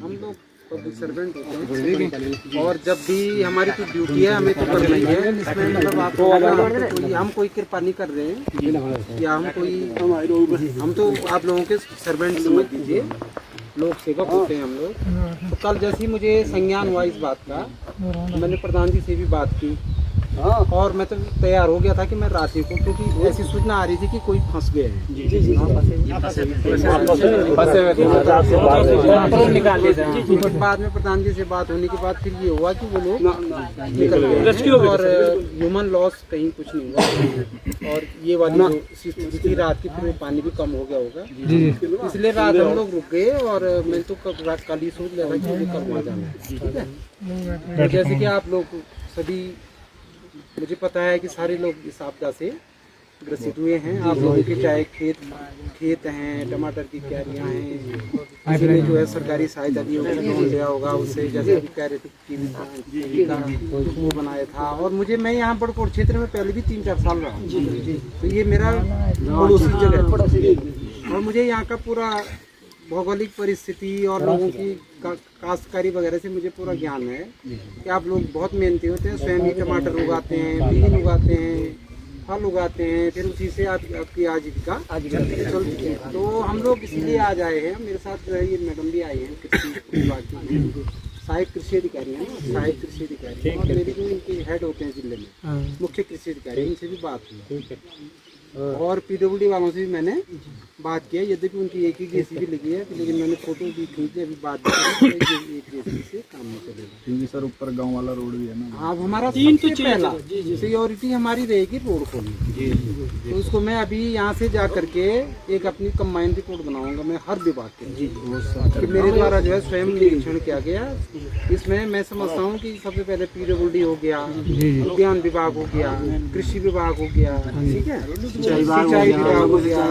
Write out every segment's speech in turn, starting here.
हम लोग public servant होते हैं और जब भी हमारी कोई ड्यूटी है हमें तो करना ही है। इसमें मतलब आपको हम कोई कृपा नहीं कर रहे हैं या हम तो आप लोगों के सर्वेंट समझ लीजिए, लोक सेवक होते हैं हम लोग। तो कल जैसे ही मुझे संज्ञान हुआ इस बात का, मैंने प्रधान जी से भी बात की और मैं तो तैयार हो गया था कि मैं राशि को, क्योंकि ऐसी सूचना आ रही थी कि कोई फंस गए हैं। बाद में प्रधान जी से बात होने के बाद फिर ये हुआ कि वो लोग निकल गए और ह्यूमन लॉस कहीं कुछ नहीं हुआ। और ये वाली जो स्थिति थी रात की, फिर वो पानी भी कम हो गया होगा, इसलिए रात हम लोग रुक गए। और मैं तो कल ही सोच लिया था कि मुझे कल वहाँ जाना है। ठीक है, जैसे कि आप लोग सभी, मुझे पता है कि सारे लोग इस आपदा से ग्रसित हुए हैं। आप लोगों के चाहे खेत हैं, टमाटर की क्यारियां हैं, किसी ने जो है सरकारी सहायता दी होगी, लोन लिया होगा उससे, जैसे अभी कह रहे थे कि वो बनाया था। और मैं यहाँ बड़कोट क्षेत्र में पहले भी 3-4 साल रहा हूँ, तो ये मेरा पड़ोसी जगह है और मुझे यहाँ का पूरा भौगोलिक परिस्थिति और लोगों की काश्तकारी वगैरह से मुझे पूरा ज्ञान है कि आप लोग बहुत मेहनती होते हैं। स्वयं ही टमाटर उगाते हैं, बीन उगाते हैं, फल उगाते हैं, फिर उसी से आपकी आजीविका चलती है। तो हम लोग इसीलिए आज आए हैं। मेरे साथ जो है ये मैडम भी आई हैं, कृषि विभाग की सहायक कृषि अधिकारी हैं, सहायक कृषि अधिकारी, और मेरे जो इनके हेड होते हैं जिले में मुख्य कृषि अधिकारी, इनसे भी बात हुई और पीडब्ल्यूडी वालों से भी मैंने बात किया। यद्यपि उनकी एक ही जेसीबी लगी है, लेकिन मैंने फोटो भी खींची, अभी बात भी की, एक जेसीबी से काम नहीं चलेगा क्योंकि सर ऊपर गांव वाला रोड भी है ना। अब हमारा सबसे पहला सिक्योरिटी हमारी रहेगी रोड खोलने, तो उसको मैं अभी यहाँ से जा करके एक अपनी कंबाइंड रिपोर्ट बनाऊंगा मैं हर विभाग के कि मेरे द्वारा जो है स्वयं निरीक्षण किया गया। इसमें मैं समझता हूँ कि सबसे पहले पीडब्ल्यूडी हो गया, उद्यान विभाग हो गया, कृषि विभाग हो गया, ठीक है, सिंचाई विभाग हो गया,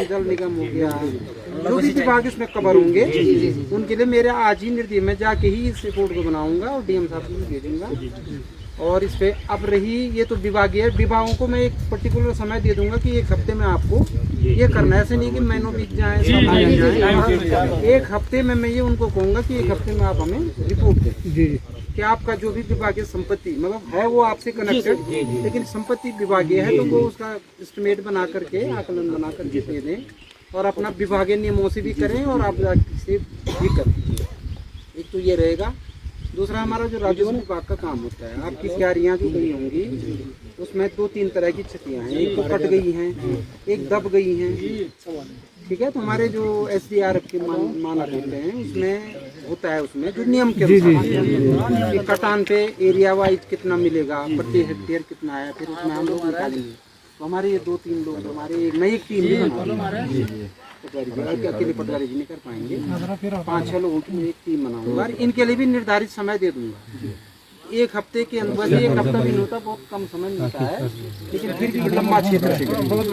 जल निगम हो गया, जो भी विभाग इसमें कवर होंगे उनके लिए मेरे आज ही निर्देश, मैं जाके ही इस रिपोर्ट को बनाऊंगा और डीएम साहब को भेजूंगा। और इस पे अब रही ये तो विभागीय, विभागों को मैं एक पर्टिकुलर समय दे दूंगा कि एक हफ्ते में आपको ये करना है। ऐसे नहीं कि महीनों बीत जाए, एक हफ्ते में मैं ये उनको कहूँगा कि एक हफ्ते में आप हमें रिपोर्ट दें कि आपका जो भी विभागीय संपत्ति मतलब है वो आपसे कनेक्टेड, लेकिन संपत्ति विभागीय है तो वो उसका एस्टिमेट बना करके, आकलन बना करके दे दें और अपना विभागीय नियमों से भी करें और आप से भी करें। एक तो ये रहेगा। दूसरा हमारा जो राजस्व विभाग का काम होता है, आपकी क्यारियाँ जो गई होंगी उसमें 2-3 तरह की क्षतियाँ हैं, एक तो कट गई हैं, एक दब गई हैं, ठीक है। तो हमारे जो SDRF के मानक होते हैं उसमें होता है, उसमें जो नियम के अनुसार कटान पे एरिया वाइज कितना मिलेगा, प्रति हेक्टेयर कितना है, फिर उसमें हम लोग निकालेंगे। तो हमारे ये 2-3 लोग हमारे मैं एक टीम भी अकेले पटवारी जी नहीं कर पाएंगे, 5-6 लोगों की एक टीम बनाऊंगा और इनके लिए भी निर्धारित समय दे दूंगा। एक हफ्ते के अंदर, एक हफ्ता भी होता, बहुत कम समय मिलता है, लेकिन फिर भी लंबा क्षेत्र है, बहुत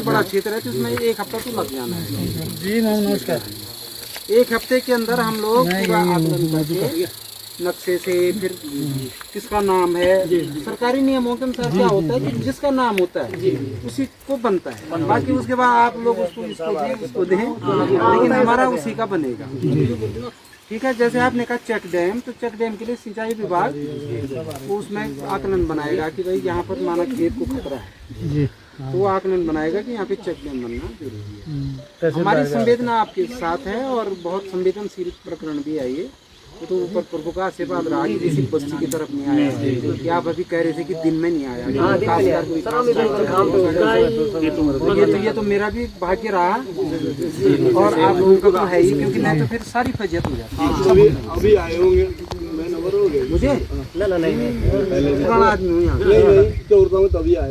बड़ा क्षेत्र है, तो उसमें एक हफ्ता तो लग जाना है। जी नमस्कार। एक हफ्ते के अंदर हम लोग पूरा आकलन करके नक्शे से, फिर किसका नाम है, सरकारी नियमों के अनुसार क्या होता है कि जिसका नाम होता है उसी को बनता है, बाकी उसके बाद आप लोग उसको दें, लेकिन हमारा उसी का बनेगा, ठीक है। जैसे आपने कहा चेक डैम, तो चेक डैम के लिए सिंचाई विभाग उसमें आकलन बनाएगा कि भाई यहाँ पर माना खेत को खतरा है, तो वो आकलन बनाएगा कि यहाँ पे चेक डैम बनना जरूरी है। हमारी संवेदना आपके साथ है और बहुत संवेदनशील प्रकरण भी है ये। तो ऊपर प्रभु का आशीर्वाद रहा कि किसी बस्ती की तरफ नहीं आया, कि आप अभी कह रहे थे कि दिन में नहीं आया, ये तो मेरा भी भाग्य रहा और आप लोगों का तो है ही, क्योंकि मैं तो फिर सारी फजियत हो जाती। अभी आए होंगे मुझे पुराना आदमी हूँ यहाँ, तभी आया।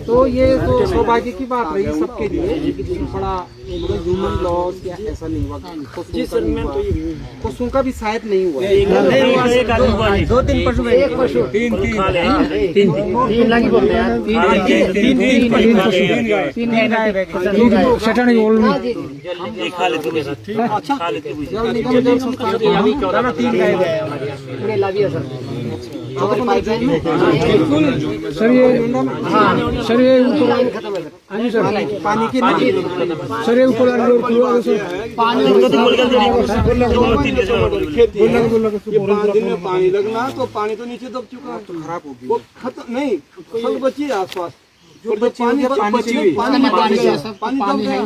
तो ये तो सौभाग्य की बात रही सबके लिए, बड़ा ह्यूमन लॉस या ऐसा नहीं हुआ, पशुओं का भी शायद नहीं हुआ, 2-3 पशु, एक पशु, 3 लगी बोलते हैं, 3 गाय सर ये सर ये ऊपर हाँ जी सर पानी की सर ये ऊपर वाला रोड खुला है सर पानी में पानी लगना तो पानी तो नीचे दब चुका है, तो खराब होगी वो खत्म नहीं, फसल बची है आसपास जो बच्ची पानी पानी पानी दब गया